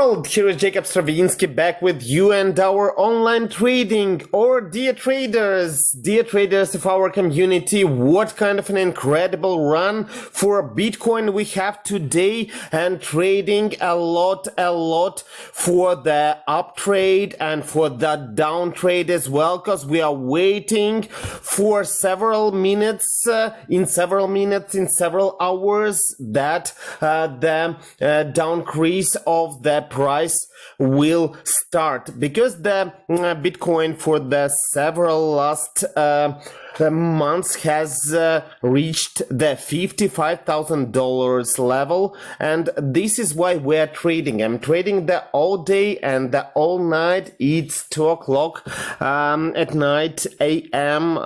world, here is Jacob Stravinsky back with you and our online trading. Or dear traders of our community, what kind of an incredible run for Bitcoin we have today, and trading a lot for the up trade and for the down trade as well, because we are waiting for several minutes, in several hours that the downcrease of the price will start, because the Bitcoin for the several last months has reached the $55,000 level, and this is why we're trading. I'm trading the all day and the all night. It's 2 o'clock at night AM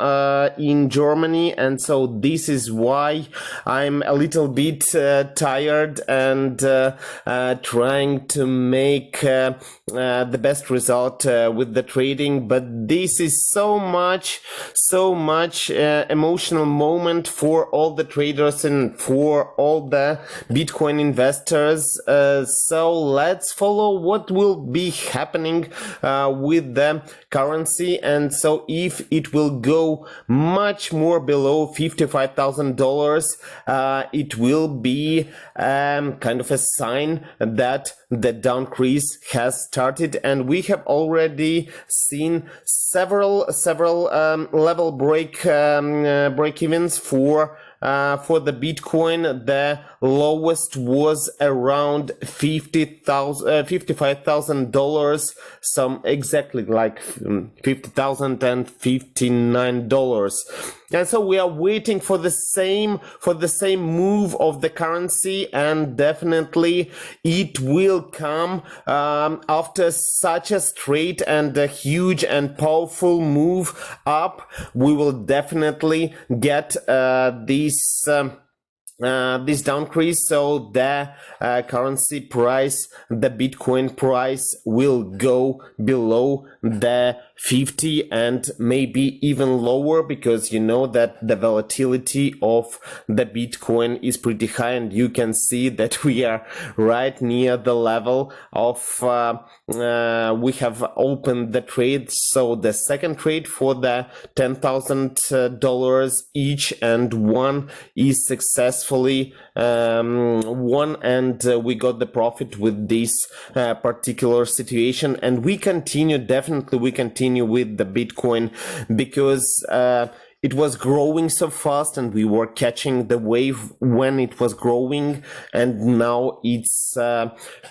in Germany, and so this is why I'm a little bit tired and trying to make the best result with the trading. But this is so much emotional moment for all the traders and for all the Bitcoin investors. So let's follow what will be happening with the currency. And so if it will go much more below $55,000, it will be kind of a sign that the downcrease has started, and we have already seen several level break evens for the Bitcoin. The lowest was around $55,000, some exactly like $50,059. And so we are waiting for the same move of the currency, and definitely it will come after such a straight and a huge and powerful move up. We will definitely get this downcrease, so the currency price, the Bitcoin price, will go below the 50 and maybe even lower, because you know that the volatility of the Bitcoin is pretty high, and you can see that we are right near the level of we have opened the trade. So the second trade for the $10,000 each, and one is successfully won, and we got the profit with this particular situation. And we continue, definitely we continue with the Bitcoin, because it was growing so fast and we were catching the wave when it was growing, and now it's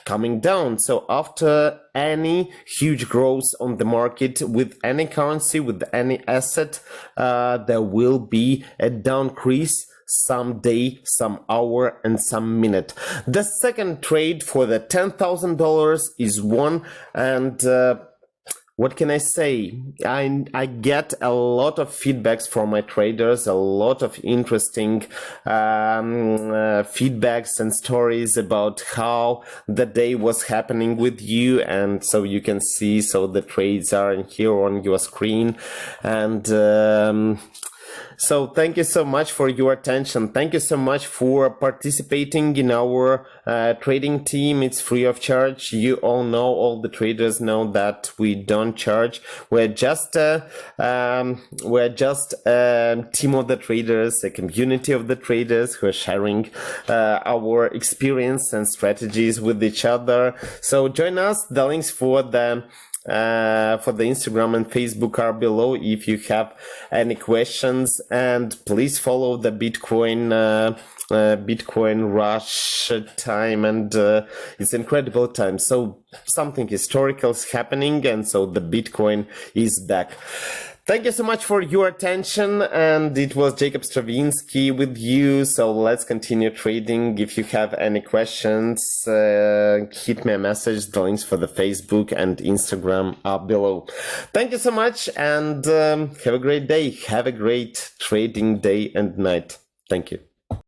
coming down. So after any huge growth on the market with any currency, with any asset, there will be a downcrease some day, some hour, and some minute. The second trade for the $10,000 is won, and what can I say? I get a lot of feedbacks from my traders, a lot of interesting feedbacks and stories about how the day was happening with you. And so you can see, so the trades are in here on your screen. And so thank you so much for your attention. Thank you so much for participating in our trading team. It's free of charge. You all know, all the traders know that we don't charge. We're just a team of the traders, a community of the traders who are sharing our experience and strategies with each other. So join us. The links for the Instagram and Facebook are below if you have any questions, and please follow the Bitcoin rush time, and it's incredible time. So something historical is happening, and so the Bitcoin is back. Thank you so much for your attention, and it was Jacob Stravinsky with you. So let's continue trading. If you have any questions, hit me a message. The links for the Facebook and Instagram are below. Thank you so much, and have a great day. Have a great trading day and night. Thank you.